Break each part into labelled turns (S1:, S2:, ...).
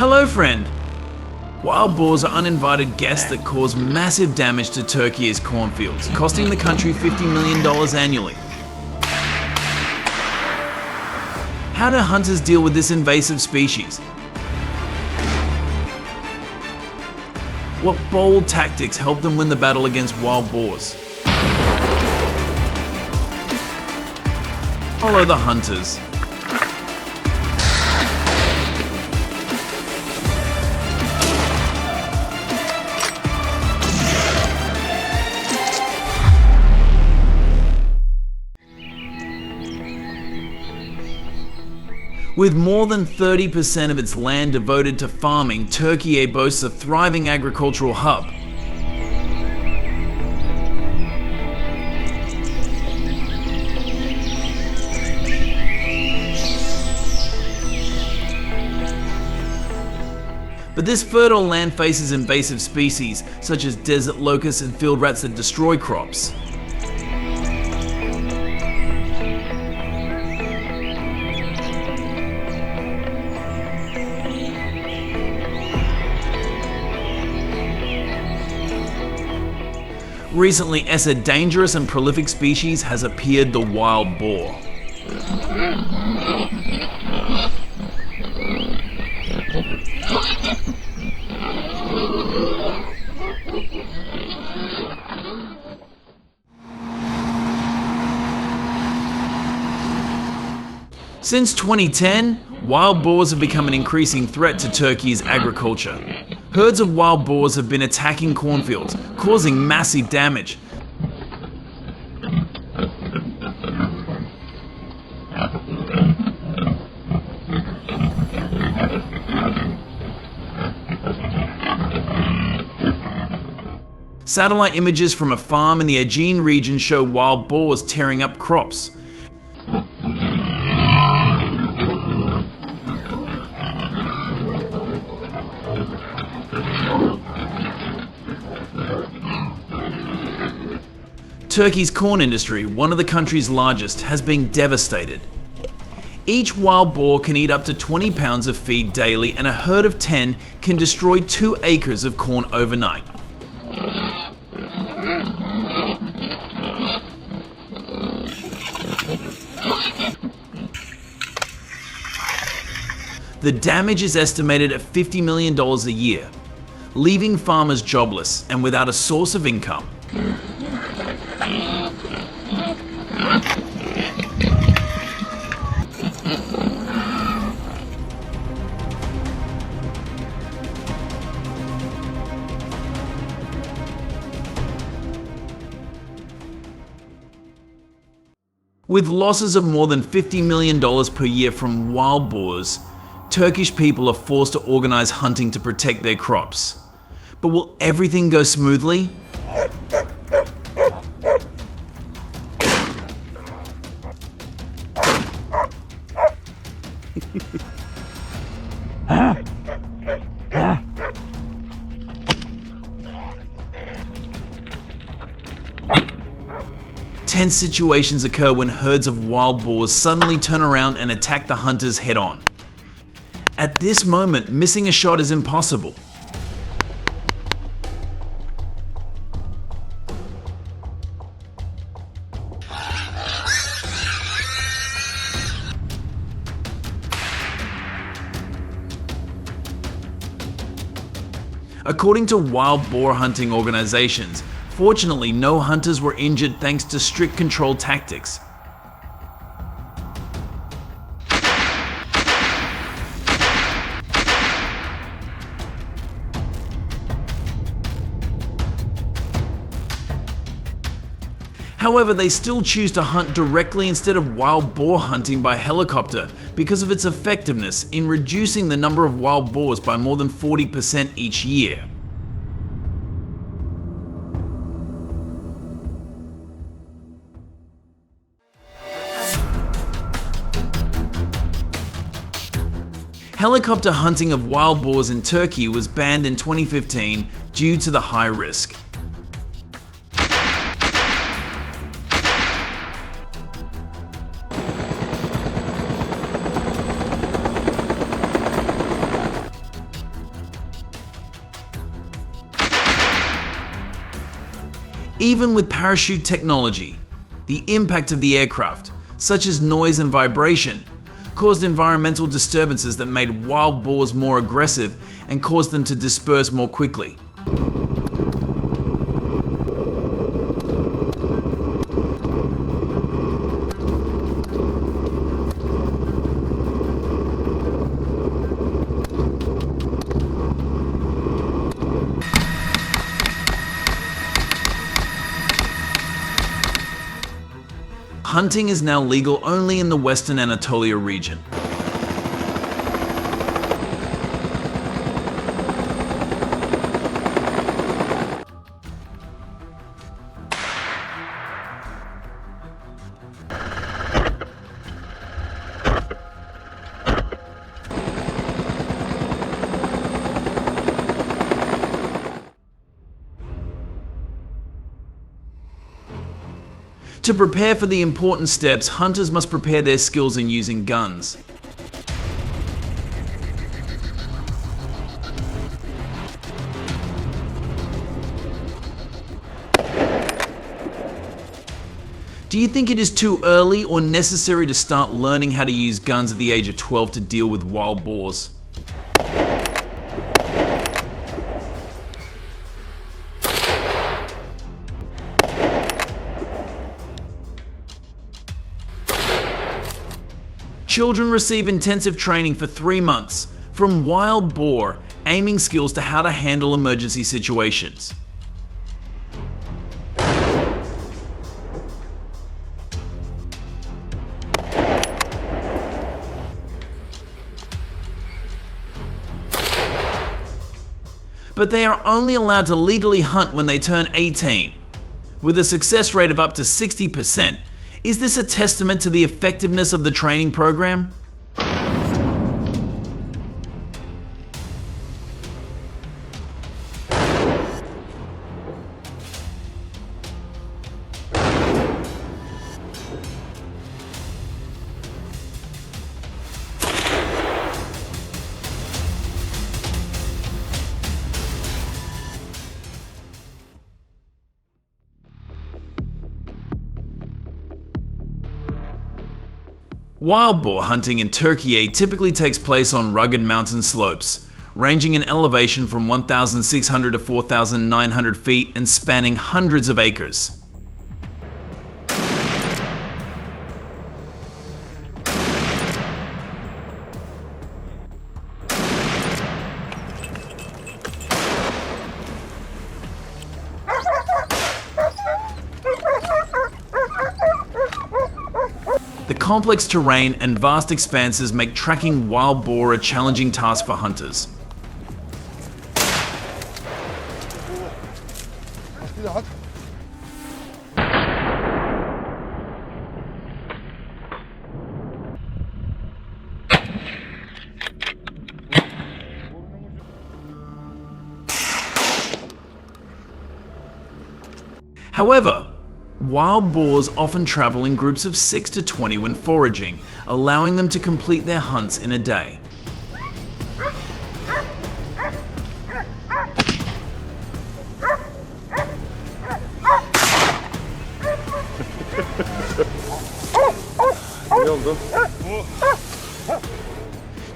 S1: Hello, friend! Wild boars are uninvited guests that cause massive damage to Turkey's cornfields, costing the country $50 million annually. How do hunters deal with this invasive species? What bold tactics help them win the battle against wild boars? Follow the hunters. With more than 30% of its land devoted to farming, Turkey boasts a thriving agricultural hub. But this fertile land faces invasive species such as desert locusts and field rats that destroy crops. Recently, as a dangerous and prolific species has appeared, the wild boar. Since 2010, wild boars have become an increasing threat to Turkey's agriculture. Herds of wild boars have been attacking cornfields, causing massive damage. Satellite images from a farm in the Aegean region show wild boars tearing up crops. Turkey's corn industry, one of the country's largest, has been devastated. Each wild boar can eat up to 20 pounds of feed daily, and a herd of 10 can destroy 2 acres of corn overnight. The damage is estimated at $50 million a year, leaving farmers jobless and without a source of income. With losses of more than $50 million per year from wild boars, Turkish people are forced to organize hunting to protect their crops. But will everything go smoothly? Tense situations occur when herds of wild boars suddenly turn around and attack the hunters head-on. At this moment, missing a shot is impossible. According to wild boar hunting organizations, fortunately no hunters were injured thanks to strict control tactics. However, they still choose to hunt directly instead of wild boar hunting by helicopter because of its effectiveness in reducing the number of wild boars by more than 40% each year. Helicopter hunting of wild boars in Turkey was banned in 2015 due to the high risk. Even with parachute technology, the impact of the aircraft, such as noise and vibration, caused environmental disturbances that made wild boars more aggressive and caused them to disperse more quickly. Hunting is now legal only in the Western Anatolia region. To prepare for the important steps, hunters must prepare their skills in using guns. Do you think it is too early or necessary to start learning how to use guns at the age of 12 to deal with wild boars? Children receive intensive training for 3 months, from wild boar aiming skills to how to handle emergency situations. But they are only allowed to legally hunt when they turn 18. With a success rate of up to 60%, is this a testament to the effectiveness of the training program? Wild boar hunting in Turkey typically takes place on rugged mountain slopes, ranging in elevation from 1,600 to 4,900 feet and spanning hundreds of acres. The complex terrain and vast expanses make tracking wild boar a challenging task for hunters. However, wild boars often travel in groups of 6 to 20 when foraging, allowing them to complete their hunts in a day.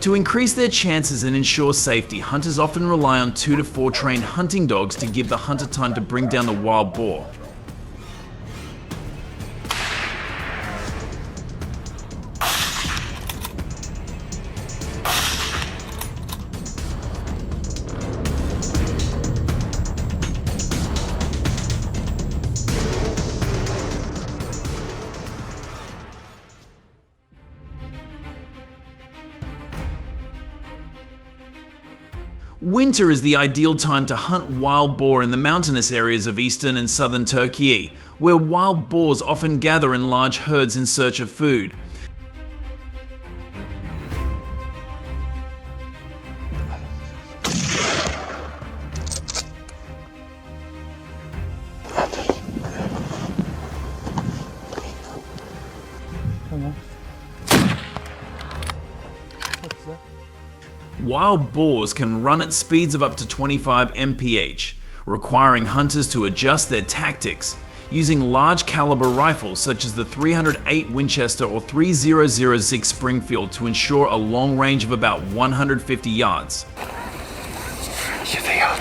S1: To increase their chances and ensure safety, hunters often rely on 2 to 4 trained hunting dogs to give the hunter time to bring down the wild boar. Winter is the ideal time to hunt wild boar in the mountainous areas of eastern and southern Turkey, where wild boars often gather in large herds in search of food. Wild boars can run at speeds of up to 25 mph, requiring hunters to adjust their tactics, using large caliber rifles such as the 308 Winchester or 300 Zig Springfield to ensure a long range of about 150 yards.
S2: Here they are.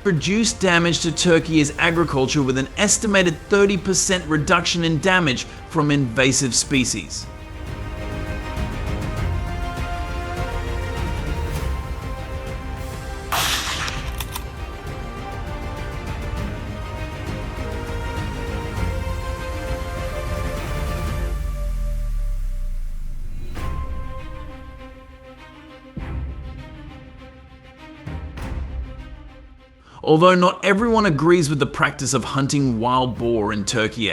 S1: Reduce damage to Turkey's agriculture with an estimated 30% reduction in damage from invasive species. Although not everyone agrees with the practice of hunting wild boar in Turkey.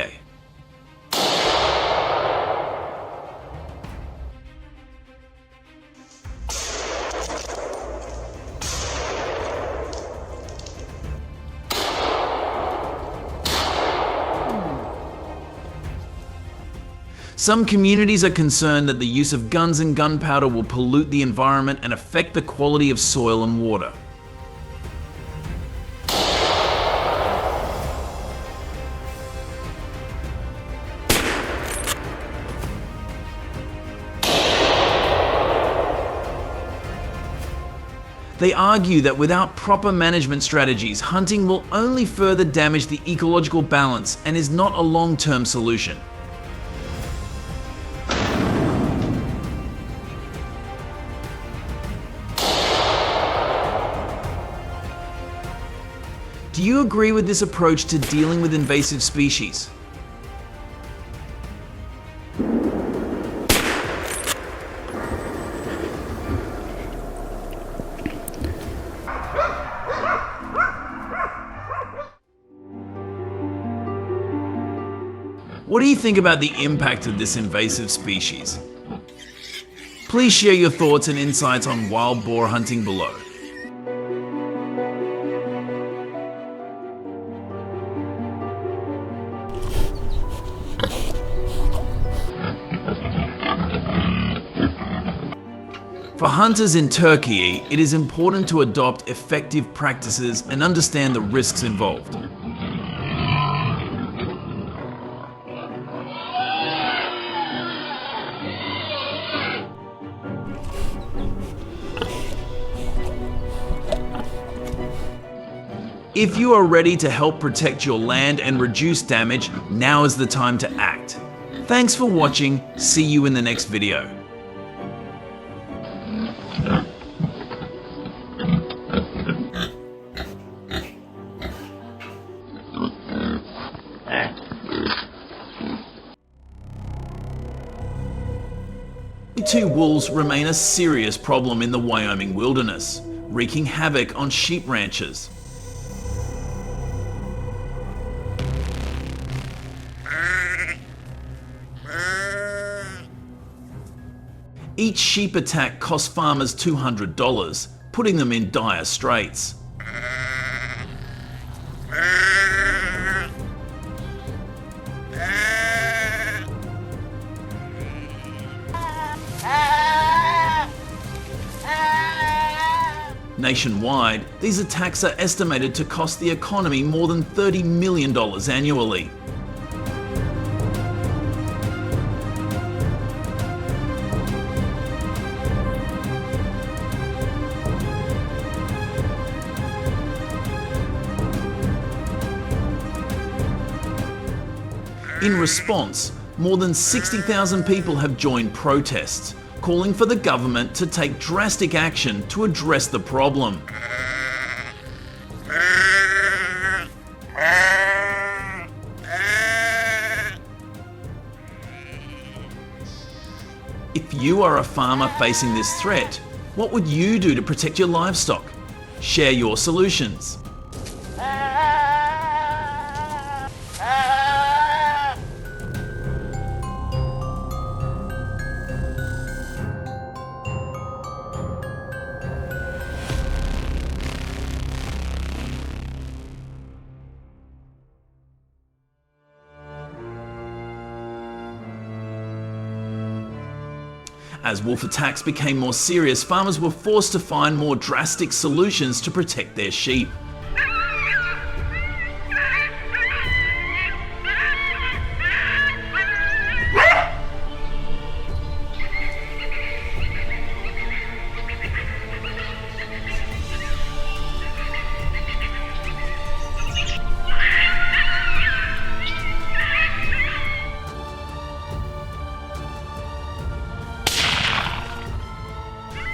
S1: Some communities are concerned that the use of guns and gunpowder will pollute the environment and affect the quality of soil and water. They argue that without proper management strategies, hunting will only further damage the ecological balance and is not a long-term solution. Do you agree with this approach to dealing with invasive species? What do you think about the impact of this invasive species? Please share your thoughts and insights on wild boar hunting below. For hunters in Turkey, it is important to adopt effective practices and understand the risks involved. If you are ready to help protect your land and reduce damage, now is the time to act. Thanks for watching. See you in the next video. Two wolves remain a serious problem in the Wyoming wilderness, wreaking havoc on sheep ranches. Each sheep attack costs farmers $200, putting them in dire straits. Nationwide, these attacks are estimated to cost the economy more than $30 million annually. In response, more than 60,000 people have joined protests, calling for the government to take drastic action to address the problem. If you are a farmer facing this threat, what would you do to protect your livestock? Share your solutions. As wolf attacks became more serious, farmers were forced to find more drastic solutions to protect their sheep.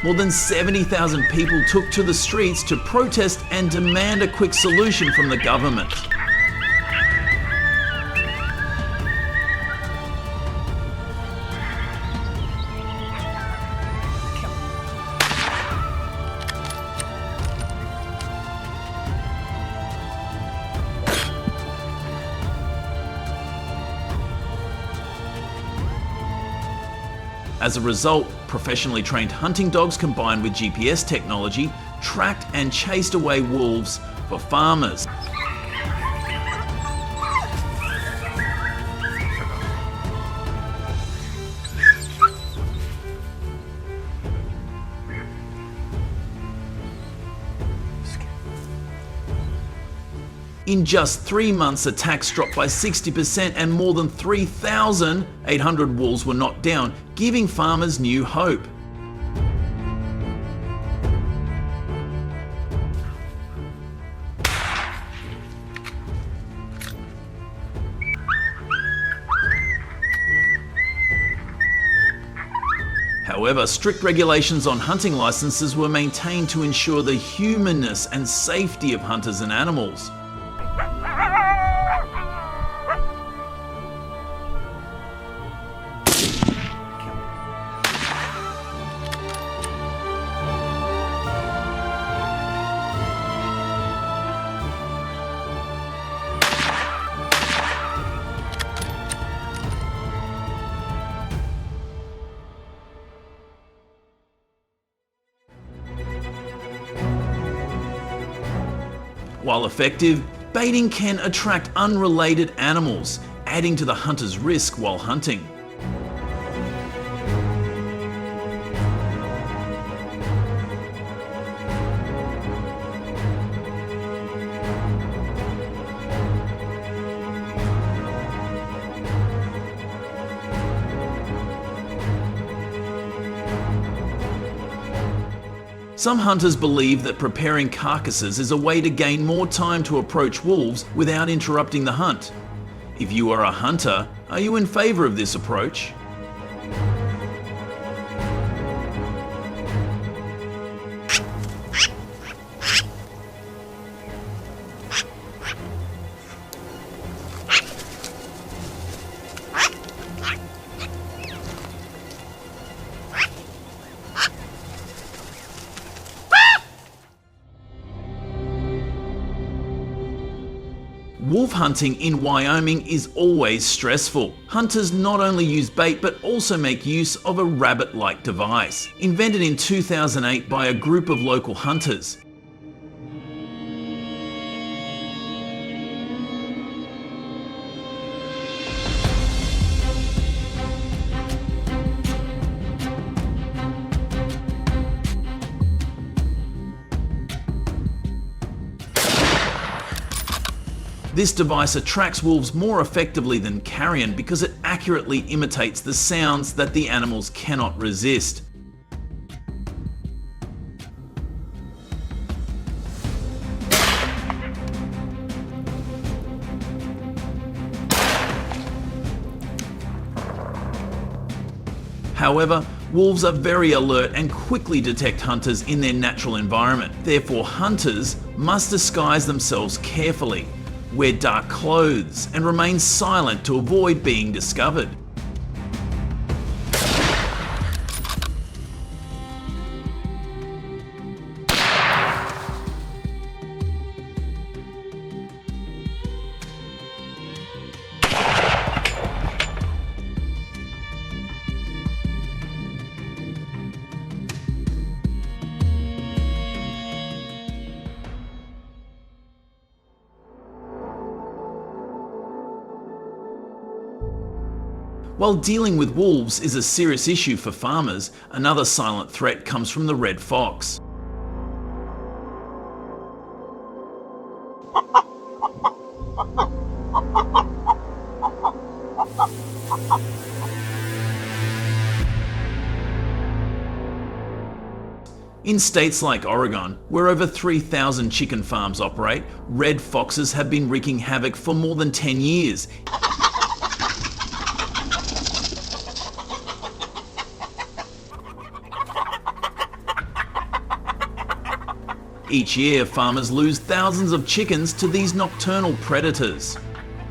S1: More than 70,000 people took to the streets to protest and demand a quick solution from the government. As a result, professionally trained hunting dogs combined with GPS technology tracked and chased away wolves for farmers. In just 3 months, attacks dropped by 60% and more than 3,800 wolves were knocked down, giving farmers new hope. However, strict regulations on hunting licenses were maintained to ensure the humanness and safety of hunters and animals. While effective, baiting can attract unrelated animals, adding to the hunter's risk while hunting. Some hunters believe that preparing carcasses is a way to gain more time to approach wolves without interrupting the hunt. If you are a hunter, are you in favor of this approach? Wolf hunting in Wyoming is always stressful. Hunters not only use bait but also make use of a rabbit-like device, invented in 2008 by a group of local hunters. This device attracts wolves more effectively than carrion because it accurately imitates the sounds that the animals cannot resist. However, wolves are very alert and quickly detect hunters in their natural environment. Therefore, hunters must disguise themselves carefully, wear dark clothes, and remain silent to avoid being discovered. While dealing with wolves is a serious issue for farmers, another silent threat comes from the red fox. In states like Oregon, where over 3,000 chicken farms operate, red foxes have been wreaking havoc for more than 10 years. Each year, farmers lose thousands of chickens to these nocturnal predators.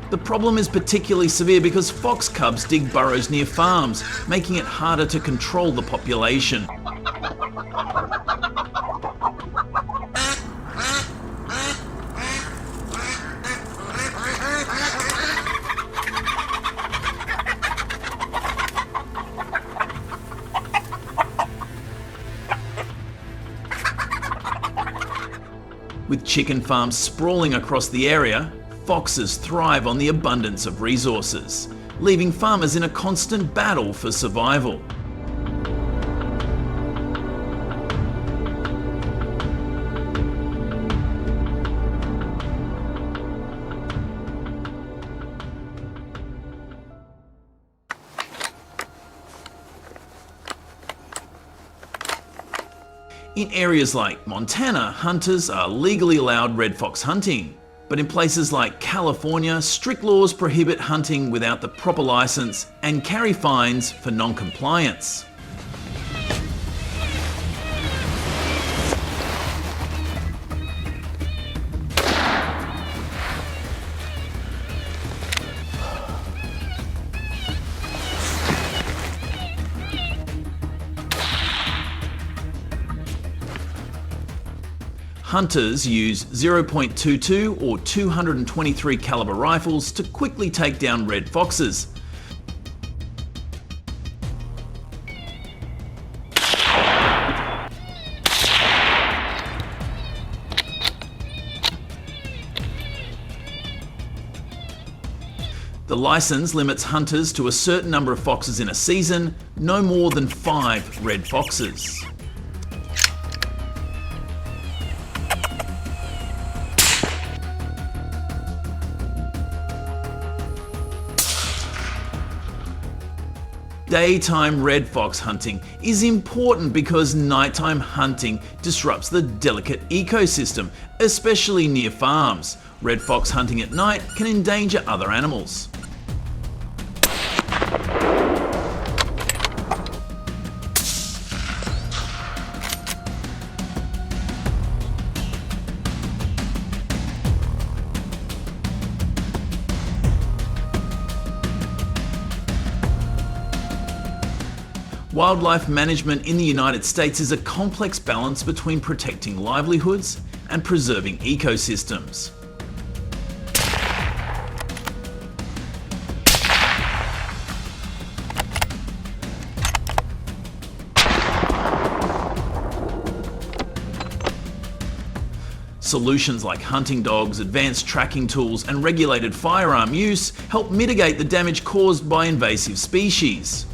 S1: The problem is particularly severe because fox cubs dig burrows near farms, making it harder to control the population. With chicken farms sprawling across the area, foxes thrive on the abundance of resources, leaving farmers in a constant battle for survival. In areas like Montana, hunters are legally allowed red fox hunting. But in places like California, strict laws prohibit hunting without the proper license and carry fines for non-compliance. Hunters use 0.22 or 223 caliber rifles to quickly take down red foxes. The license limits hunters to a certain number of foxes in a season, no more than 5 red foxes. Daytime red fox hunting is important because nighttime hunting disrupts the delicate ecosystem, especially near farms. Red fox hunting at night can endanger other animals. Wildlife management in the United States is a complex balance between protecting livelihoods and preserving ecosystems. Solutions like hunting dogs, advanced tracking tools, and regulated firearm use help mitigate the damage caused by invasive species.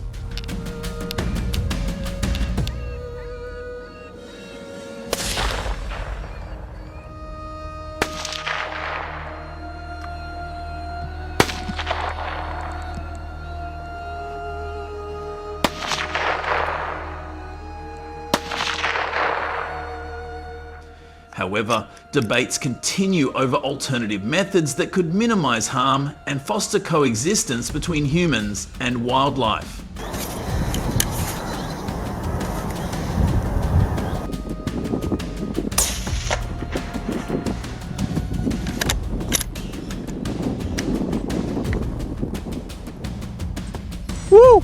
S1: However, debates continue over alternative methods that could minimize harm and foster coexistence between humans and wildlife.
S2: Woo!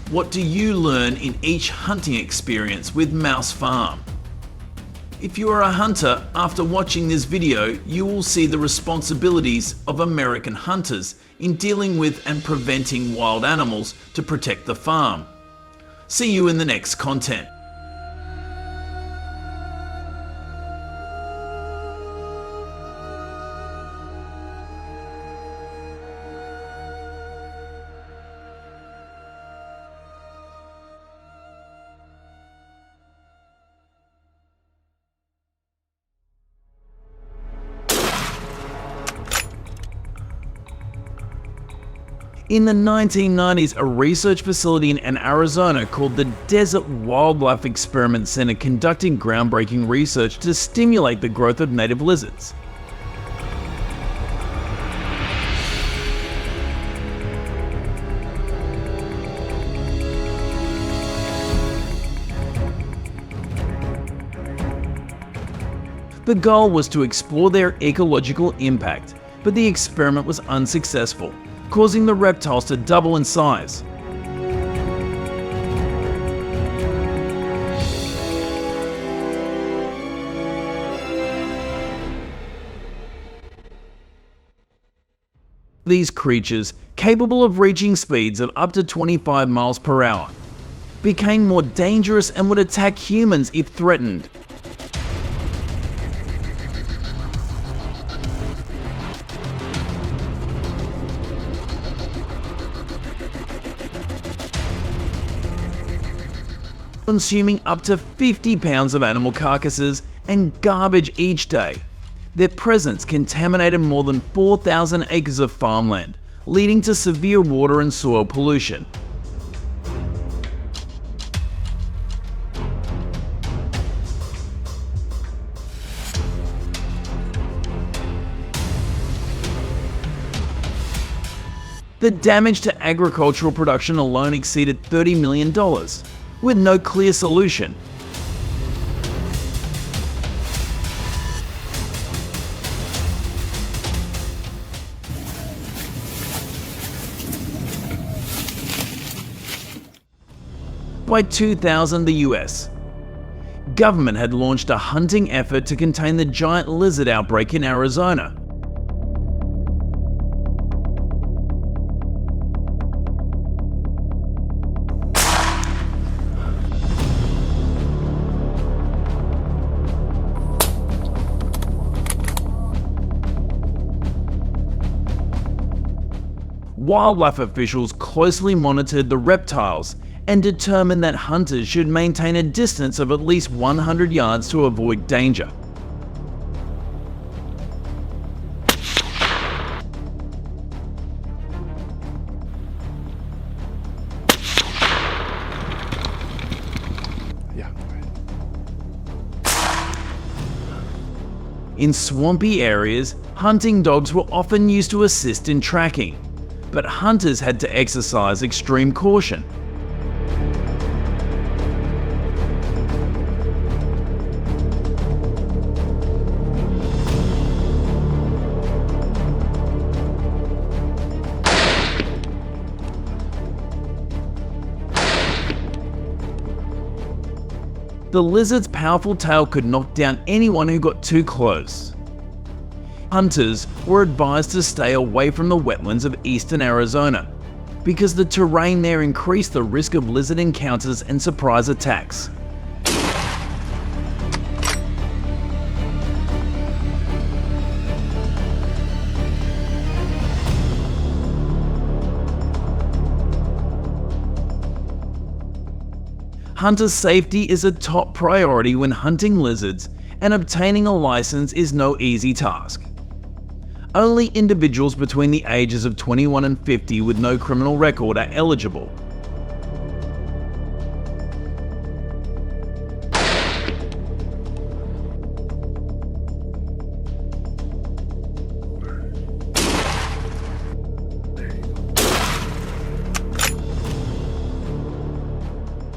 S1: What do you learn in each hunting experience with Mousefarm? If you are a hunter, after watching this video, you will see the responsibilities of American hunters in dealing with and preventing wild animals to protect the farm. See you in the next content. In the 1990s, a research facility in Arizona called the Desert Wildlife Experiment Center conducted groundbreaking research to stimulate the growth of native lizards. The goal was to explore their ecological impact, but the experiment was unsuccessful, causing the reptiles to double in size. These creatures, capable of reaching speeds of up to 25 miles per hour, became more dangerous and would attack humans if threatened. Consuming up to 50 pounds of animal carcasses and garbage each day. Their presence contaminated more than 4,000 acres of farmland, leading to severe water and soil pollution. The damage to agricultural production alone exceeded $30 million. With no clear solution. By 2000, the US government had launched a hunting effort to contain the giant lizard outbreak in Arizona. Wildlife officials closely monitored the reptiles and determined that hunters should maintain a distance of at least 100 yards to avoid danger. In swampy areas, hunting dogs were often used to assist in tracking, but hunters had to exercise extreme caution. The lizard's powerful tail could knock down anyone who got too close. Hunters were advised to stay away from the wetlands of eastern Arizona because the terrain there increased the risk of lizard encounters and surprise attacks. Hunter safety is a top priority when hunting lizards, and obtaining a license is no easy task. Only individuals between the ages of 21 and 50 with no criminal record are eligible.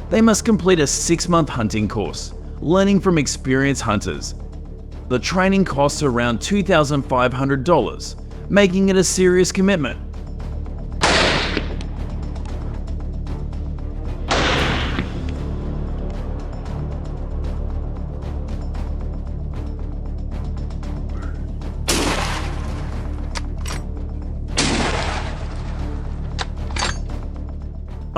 S1: They must complete a 6-month hunting course, learning from experienced hunters. The training costs around $2,500, making it a serious commitment.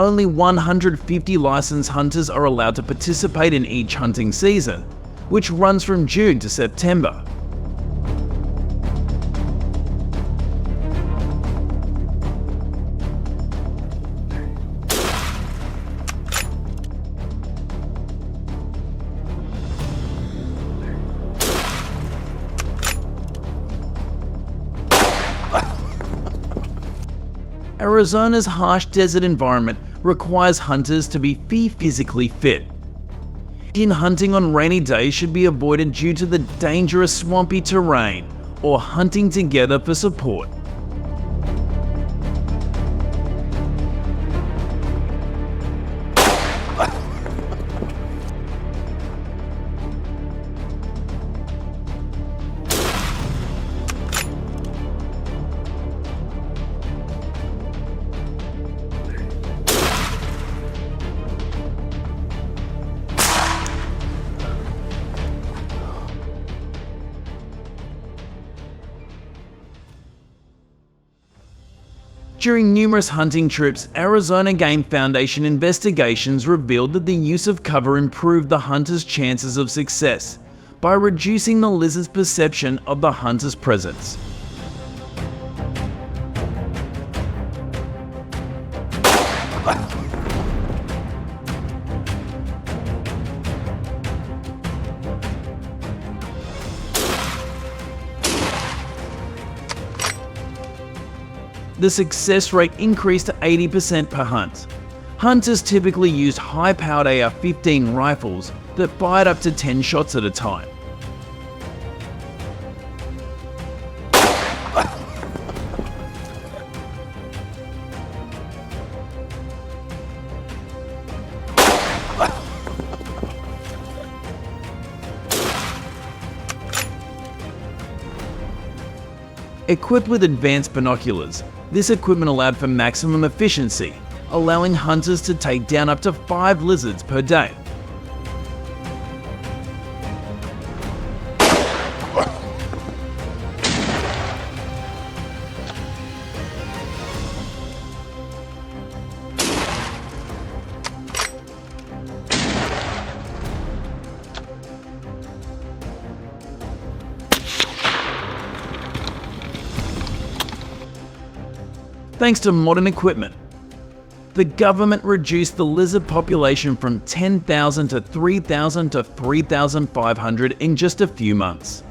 S1: only 150 licensed hunters are allowed to participate in each hunting season, which runs from June to September. Arizona's harsh desert environment requires hunters to be physically fit. Hunting on rainy days should be avoided due to the dangerous swampy terrain, or hunting together for support. During numerous hunting trips, Arizona Game Foundation investigations revealed that the use of cover improved the hunter's chances of success by reducing the lizard's perception of the hunter's presence. The success rate increased to 80% per hunt. Hunters typically used high-powered AR-15 rifles that fired up to 10 shots at a time. Equipped with advanced binoculars, this equipment allowed for maximum efficiency, allowing hunters to take down up to 5 lizards per day. Thanks to modern equipment, the government reduced the lizard population from 10,000 to 3,000 to 3,500 in just a few months.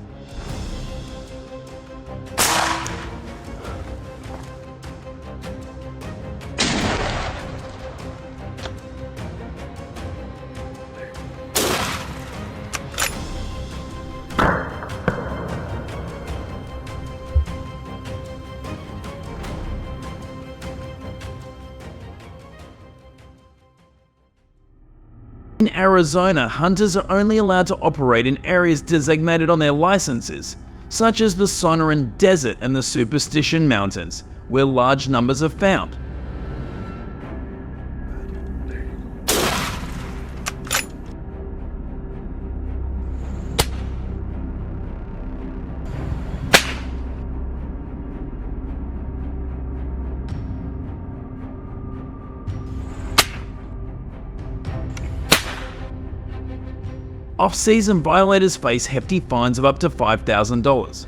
S1: In Arizona, hunters are only allowed to operate in areas designated on their licenses, such as the Sonoran Desert and the Superstition Mountains, where large numbers are found. Off-season violators face hefty fines of up to $5,000.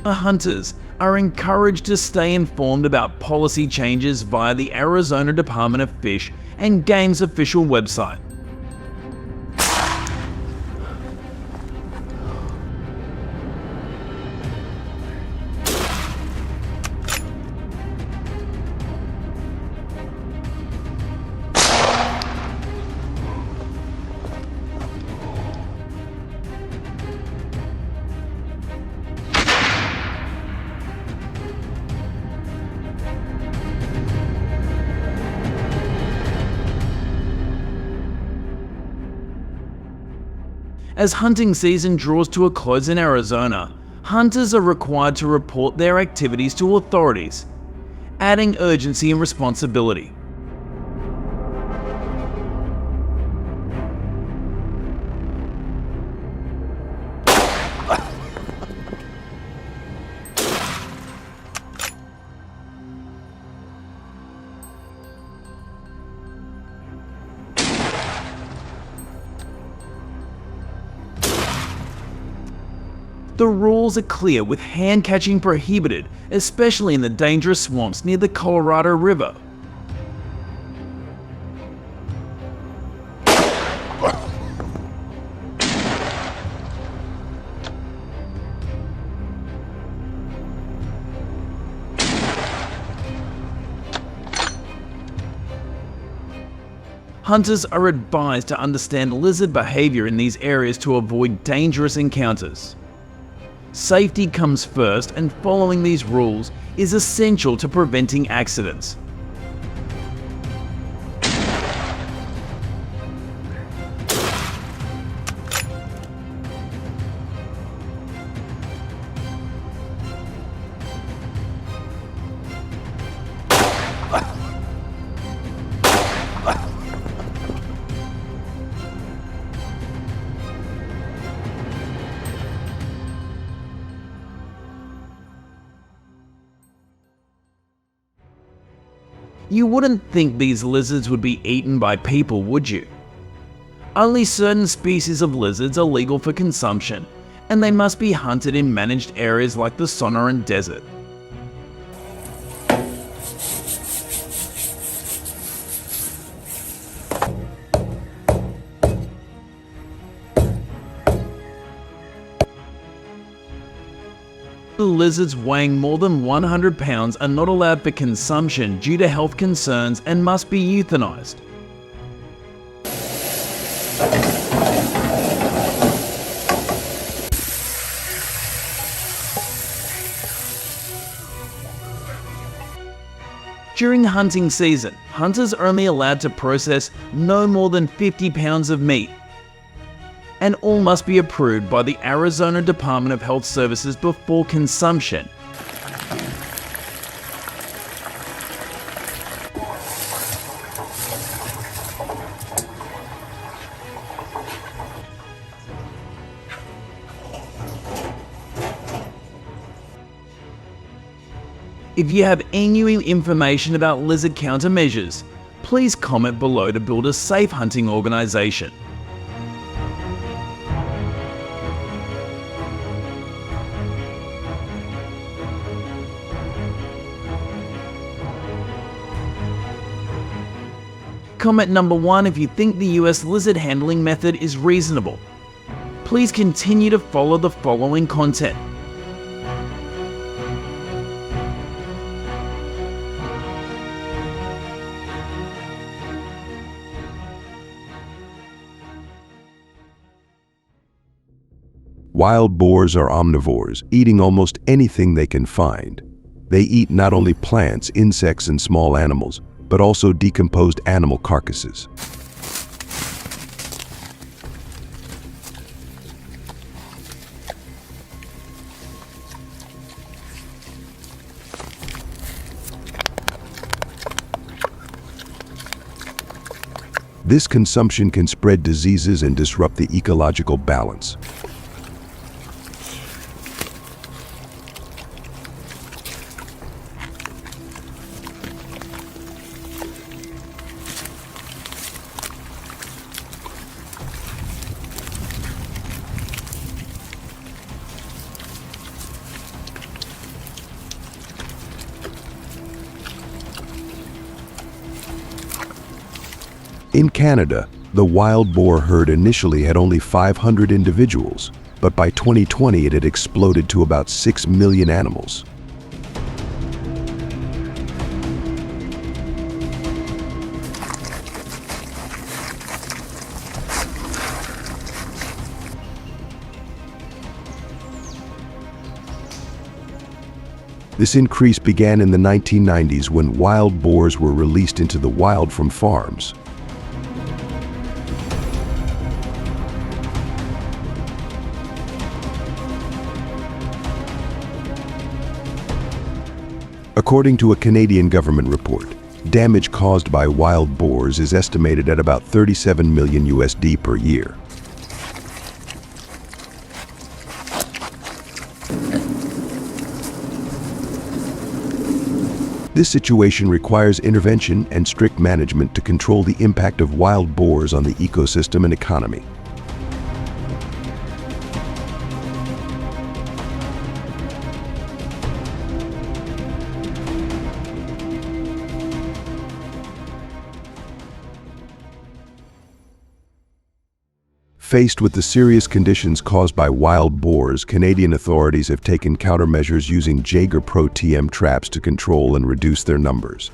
S1: Hunters are encouraged to stay informed about policy changes via the Arizona Department of Fish and Game's official website. As hunting season draws to a close in Arizona, hunters are required to report their activities to authorities, adding urgency and responsibility. The rules are clear, with hand catching prohibited, especially in the dangerous swamps near the Colorado River. Hunters are advised to understand lizard behavior in these areas to avoid dangerous encounters. Safety comes first, and following these rules is essential to preventing accidents. You wouldn't think these lizards would be eaten by people, would you? Only certain species of lizards are legal for consumption, and they must be hunted in managed areas like the Sonoran Desert. Lizards weighing more than 100 pounds are not allowed for consumption due to health concerns and must be euthanized. During hunting season, hunters are only allowed to process no more than 50 pounds of meat, and all must be approved by the Arizona Department of Health Services before consumption. If you have any new information about lizard countermeasures, please comment below to build a safe hunting organization. Comment number 1 if you think the US lizard handling method is reasonable. Please continue to follow the following content.
S3: Wild boars are omnivores, eating almost anything they can find. They eat not only plants, insects, and small animals, but also decomposed animal carcasses. This consumption can spread diseases and disrupt the ecological balance. In Canada, the wild boar herd initially had only 500 individuals, but by 2020 it had exploded to about 6 million animals. This increase began in the 1990s when wild boars were released into the wild from farms. According to a Canadian government report, damage caused by wild boars is estimated at about $37 million USD per year. This situation requires intervention and strict management to control the impact of wild boars on the ecosystem and economy. Faced with the serious conditions caused by wild boars, Canadian authorities have taken countermeasures using Jagger Pro TM traps to control and reduce their numbers.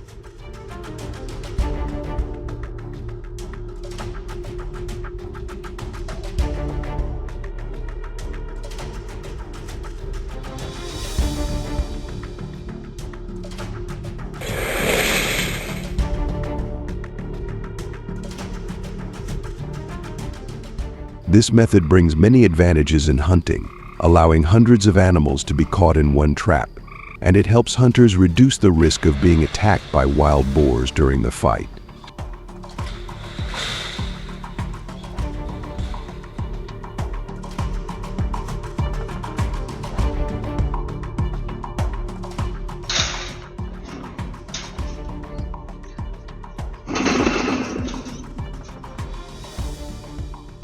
S3: This method brings many advantages in hunting, allowing hundreds of animals to be caught in one trap, and it helps hunters reduce the risk of being attacked by wild boars during the fight.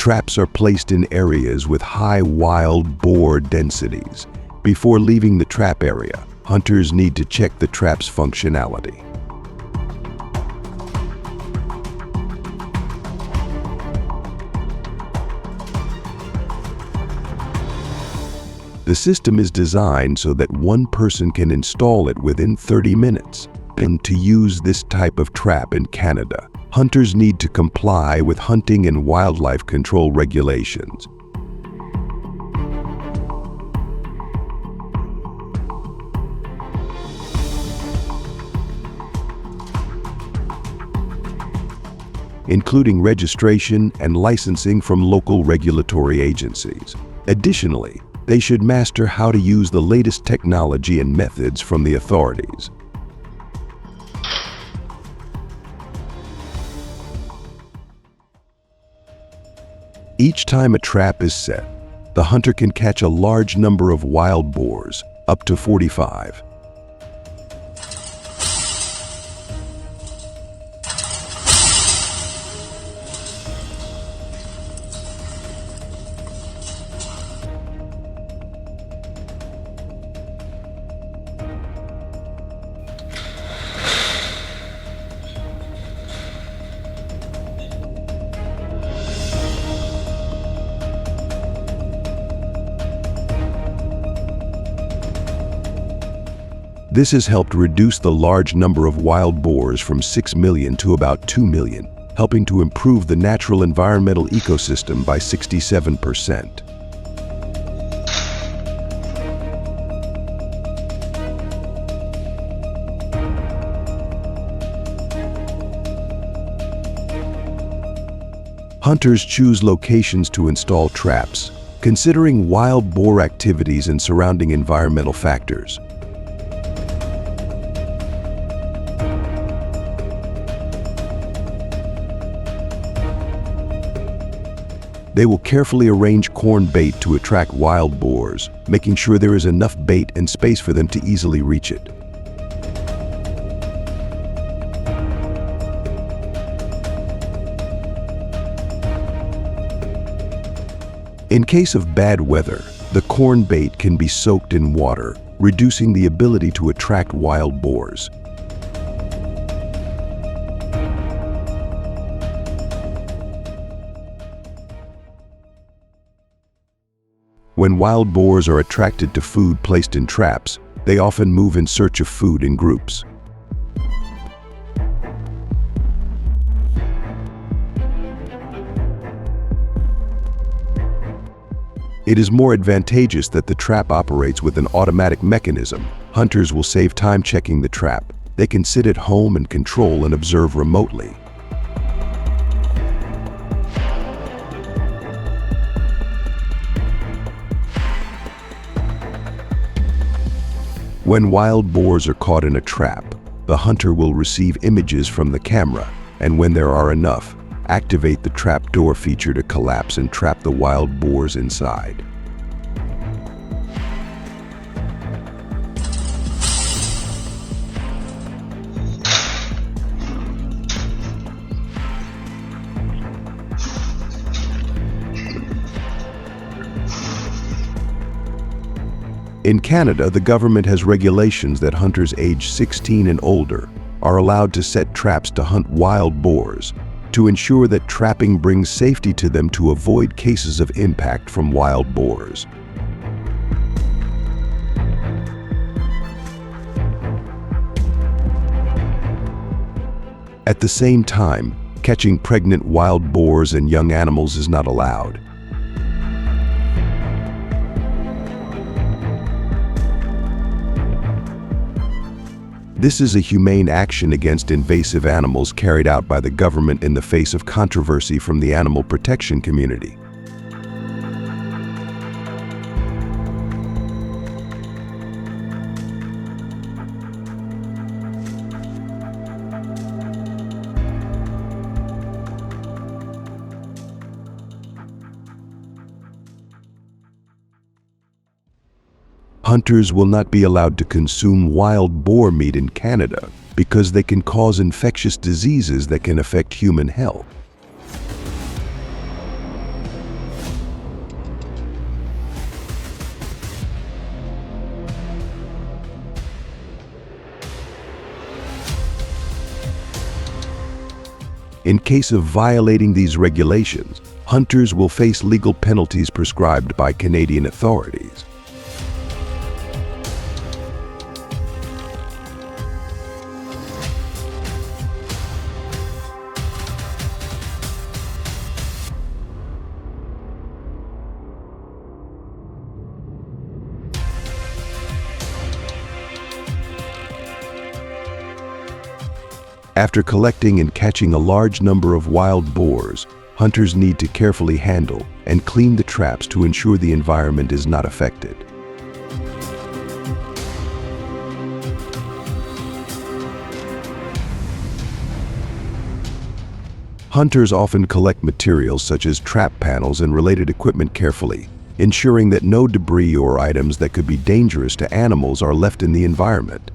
S3: Traps are placed in areas with high wild boar densities. Before leaving the trap area, hunters need to check the trap's functionality. The system is designed so that one person can install it within 30 minutes. And to use this type of trap in Canada, hunters need to comply with hunting and wildlife control regulations. Including registration and licensing from local regulatory agencies. Additionally, they should master how to use the latest technology and methods from the authorities. Each time a trap is set, the hunter can catch a large number of wild boars, up to 45. This has helped reduce the large number of wild boars from 6 million to about 2 million, helping to improve the natural environmental ecosystem by 67%. Hunters choose locations to install traps, considering wild boar activities and surrounding environmental factors. They will carefully arrange corn bait to attract wild boars, making sure there is enough bait and space for them to easily reach it. In case of bad weather, the corn bait can be soaked in water, reducing the ability to attract wild boars. When wild boars are attracted to food placed in traps, they often move in search of food in groups. It is more advantageous that the trap operates with an automatic mechanism. Hunters will save time checking the trap. They can sit at home and control and observe remotely. When wild boars are caught in a trap, the hunter will receive images from the camera, and when there are enough, activate the trap door feature to collapse and trap the wild boars inside. In Canada, the government has regulations that hunters aged 16 and older are allowed to set traps to hunt wild boars, to ensure that trapping brings safety to them to avoid cases of impact from wild boars. At the same time, catching pregnant wild boars and young animals is not allowed. This is a humane action against invasive animals carried out by the government in the face of controversy from the animal protection community. Hunters will not be allowed to consume wild boar meat in Canada because they can cause infectious diseases that can affect human health. In case of violating these regulations, hunters will face legal penalties prescribed by Canadian authorities. After collecting and catching a large number of wild boars, hunters need to carefully handle and clean the traps to ensure the environment is not affected. Hunters often collect materials such as trap panels and related equipment carefully, ensuring that no debris or items that could be dangerous to animals are left in the environment.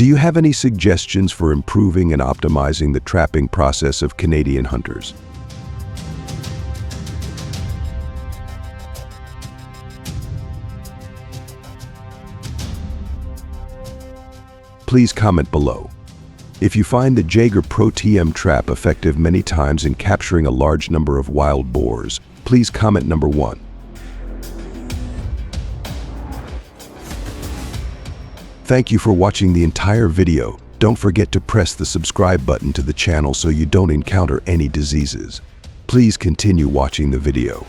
S3: Do you have any suggestions for improving and optimizing the trapping process of Canadian hunters? Please comment below. If you find the Jagger Pro TM trap effective many times in capturing a large number of wild boars, please comment number 1. Thank you for watching the entire video. Don't forget to press the subscribe button to the channel so you don't encounter any diseases. Please continue watching the video.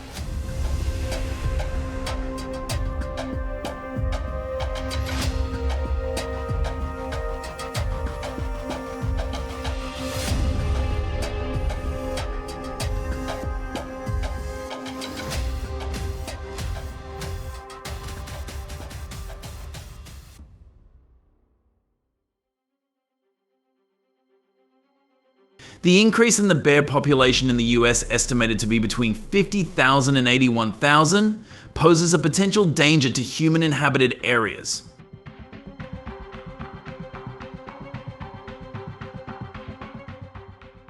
S1: The increase in the bear population in the US, estimated to be between 50,000 and 81,000, poses a potential danger to human inhabited areas.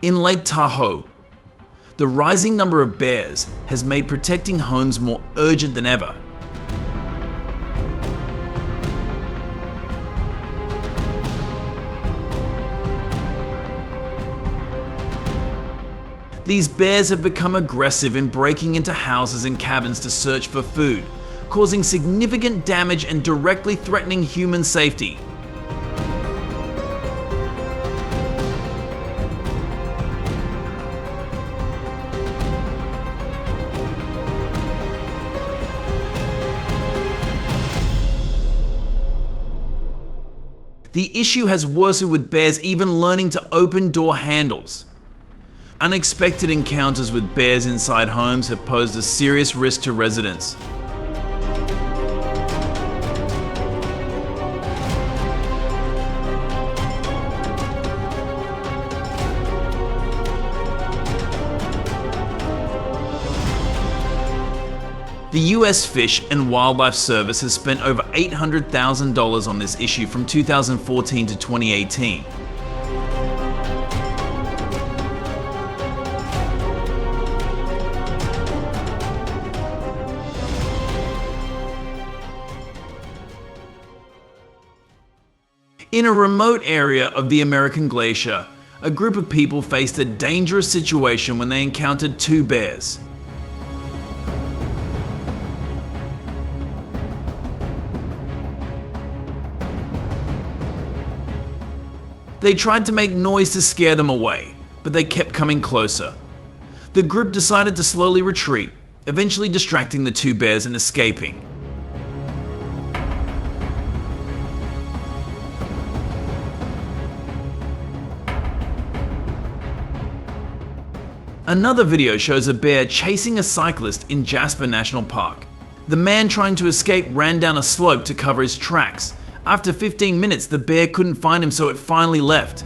S1: In Lake Tahoe, the rising number of bears has made protecting homes more urgent than ever. These bears have become aggressive in breaking into houses and cabins to search for food, causing significant damage and directly threatening human safety. The issue has worsened with bears even learning to open door handles. Unexpected encounters with bears inside homes have posed a serious risk to residents. The US Fish and Wildlife Service has spent over $800,000 on this issue from 2014 to 2018. In a remote area of the American glacier, a group of people faced a dangerous situation when they encountered two bears. They tried to make noise to scare them away, but they kept coming closer. The group decided to slowly retreat, eventually distracting the two bears and escaping. Another video shows a bear chasing a cyclist in Jasper National Park. The man trying to escape ran down a slope to cover his tracks. After 15 minutes, the bear couldn't find him, so it finally left.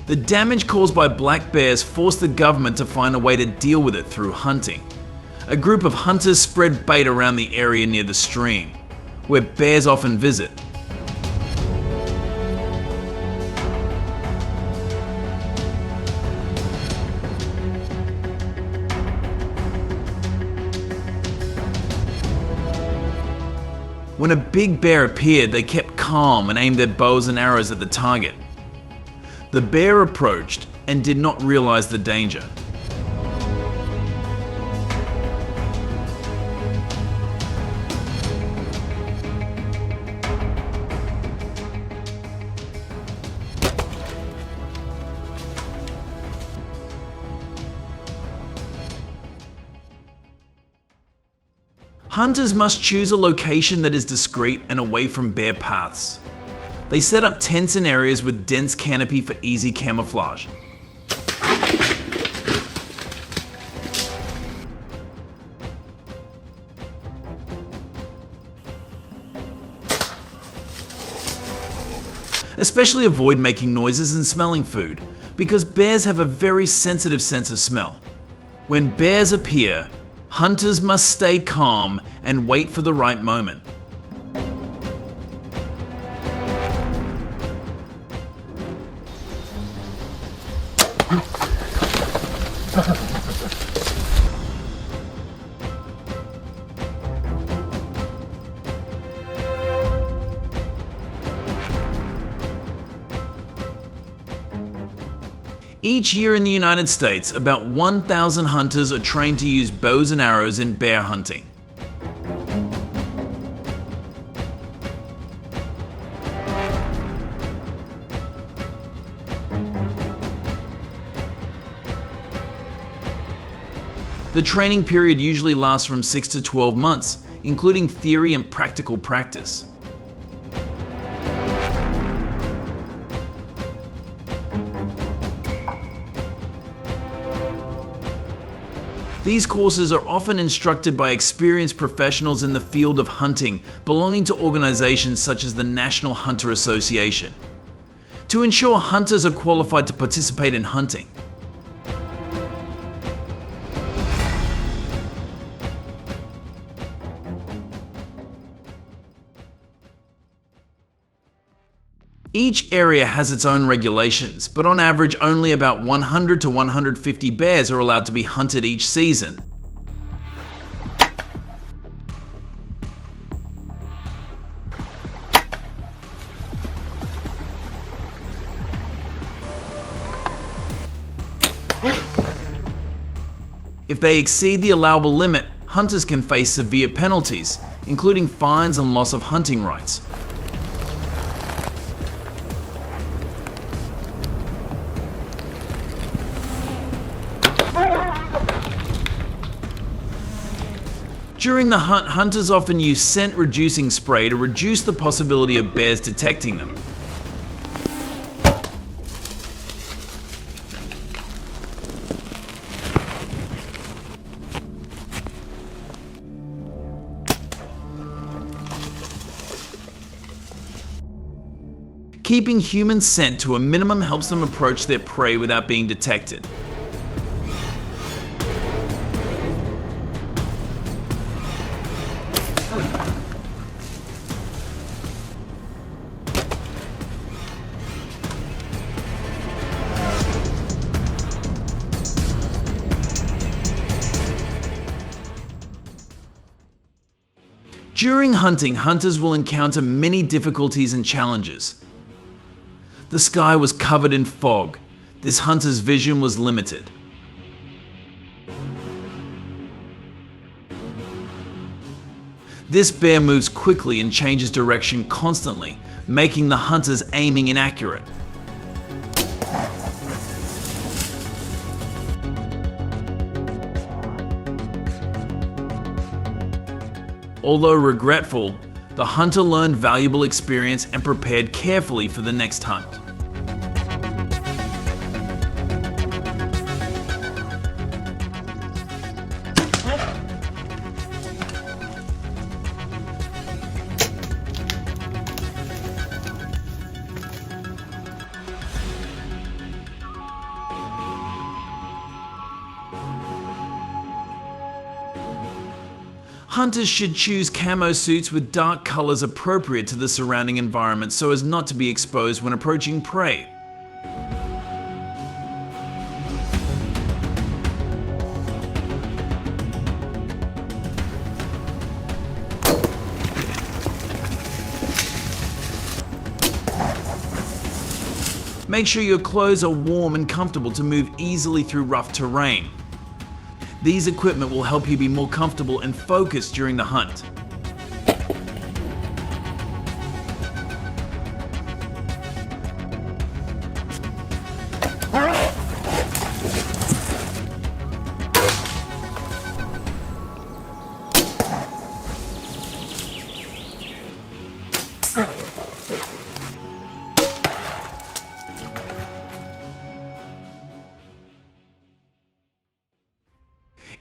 S1: The damage caused by black bears forced the government to find a way to deal with it through hunting. A group of hunters spread bait around the area near the stream, where bears often visit. When a big bear appeared, they kept calm and aimed their bows and arrows at the target. The bear approached and did not realize the danger. Hunters must choose a location that is discreet and away from bear paths. They set up tents in areas with dense canopy for easy camouflage. Especially avoid making noises and smelling food, because bears have a very sensitive sense of smell. When bears appear, hunters must stay calm and wait for the right moment. Each year in the United States, about 1,000 hunters are trained to use bows and arrows in bear hunting. The training period usually lasts from 6 to 12 months, including theory and practical practice. These courses are often instructed by experienced professionals in the field of hunting, belonging to organizations such as the National Hunter Association, to ensure hunters are qualified to participate in hunting. Each area has its own regulations, but on average only about 100 to 150 bears are allowed to be hunted each season. If they exceed the allowable limit, hunters can face severe penalties, including fines and loss of hunting rights. During the hunt, hunters often use scent-reducing spray to reduce the possibility of bears detecting them. Keeping human scent to a minimum helps them approach their prey without being detected. During hunting, hunters will encounter many difficulties and challenges. The sky was covered in fog. This hunter's vision was limited. This bear moves quickly and changes direction constantly, making the hunter's aiming inaccurate. Although regretful, the hunter learned valuable experience and prepared carefully for the next hunt. Hunters should choose camo suits with dark colors appropriate to the surrounding environment so as not to be exposed when approaching prey. Make sure your clothes are warm and comfortable to move easily through rough terrain. These equipment will help you be more comfortable and focused during the hunt.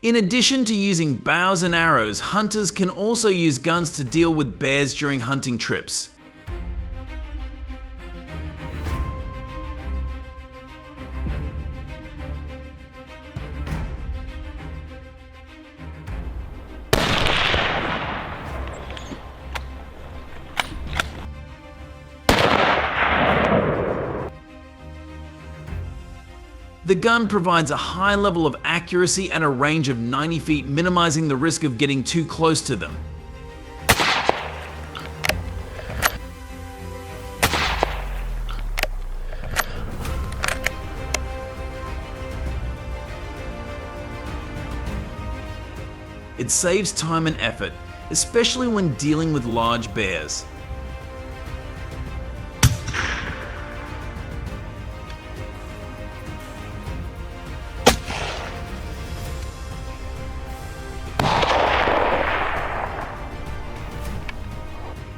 S1: In addition to using bows and arrows, hunters can also use guns to deal with bears during hunting trips. The gun provides a high level of accuracy at a range of 90 feet, minimizing the risk of getting too close to them. It saves time and effort, especially when dealing with large bears.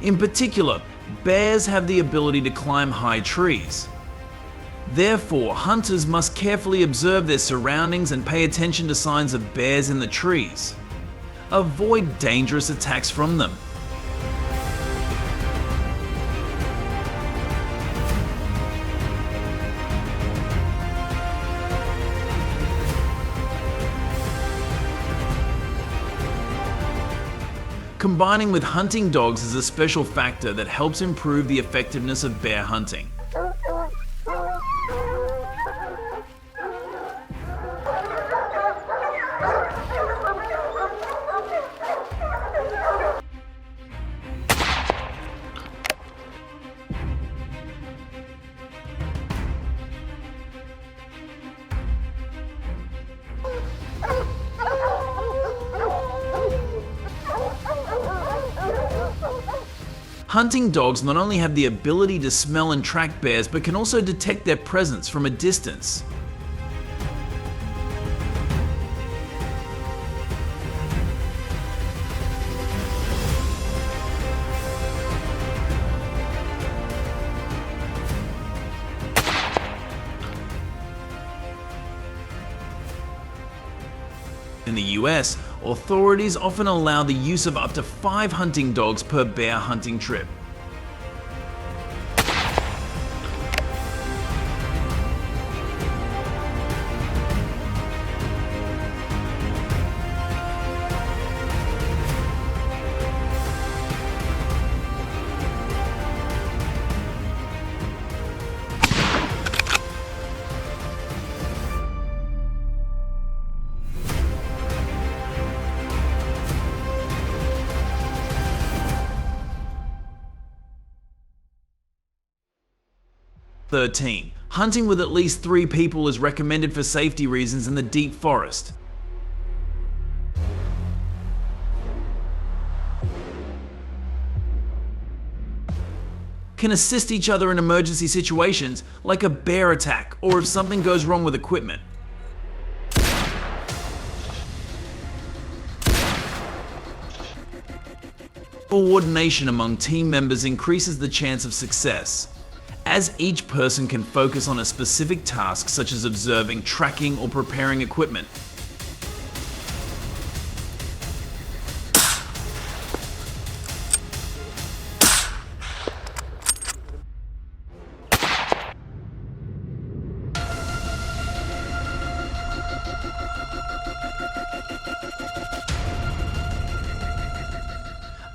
S1: In particular, bears have the ability to climb high trees. Therefore, hunters must carefully observe their surroundings and pay attention to signs of bears in the trees. Avoid dangerous attacks from them. Combining with hunting dogs is a special factor that helps improve the effectiveness of bear hunting. Hunting dogs not only have the ability to smell and track bears, but can also detect their presence from a distance. In the US, authorities often allow the use of up to 5 hunting dogs per bear hunting trip. 13. Hunting with at least 3 people is recommended for safety reasons in the deep forest. Can assist each other in emergency situations like a bear attack or if something goes wrong with equipment. Coordination among team members increases the chance of success, as each person can focus on a specific task such as observing, tracking, or preparing equipment.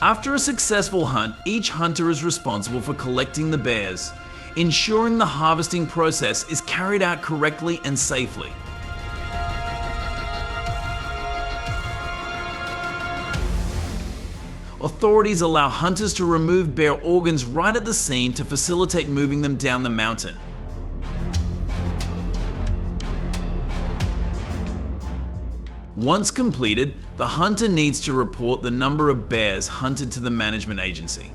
S1: After a successful hunt, each hunter is responsible for collecting the bears, ensuring the harvesting process is carried out correctly and safely. Authorities allow hunters to remove bear organs right at the scene to facilitate moving them down the mountain. Once completed, the hunter needs to report the number of bears hunted to the management agency.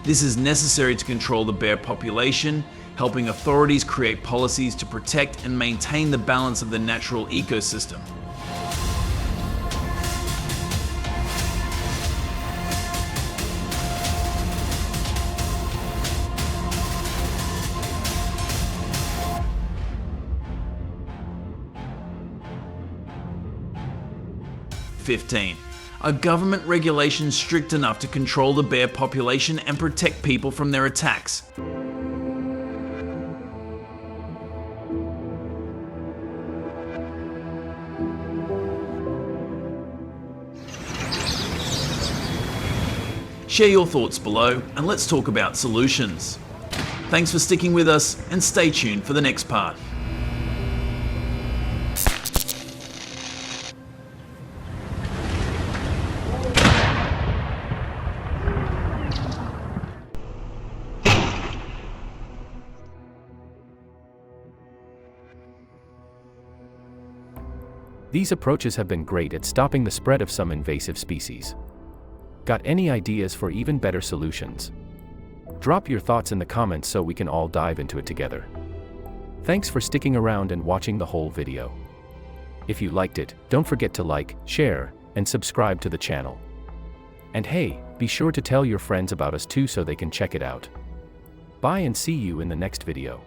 S1: This is necessary to control the bear population, helping authorities create policies to protect and maintain the balance of the natural ecosystem. (15) Are government regulations strict enough to control the bear population and protect people from their attacks? Share your thoughts below and let's talk about solutions. Thanks for sticking with us and stay tuned for the next part.
S4: These approaches have been great at stopping the spread of some invasive species. Got any ideas for even better solutions? Drop your thoughts in the comments so we can all dive into it together. Thanks for sticking around and watching the whole video. If you liked it, don't forget to like, share, and subscribe to the channel. And hey, be sure to tell your friends about us too so they can check it out. Bye and see you in the next video.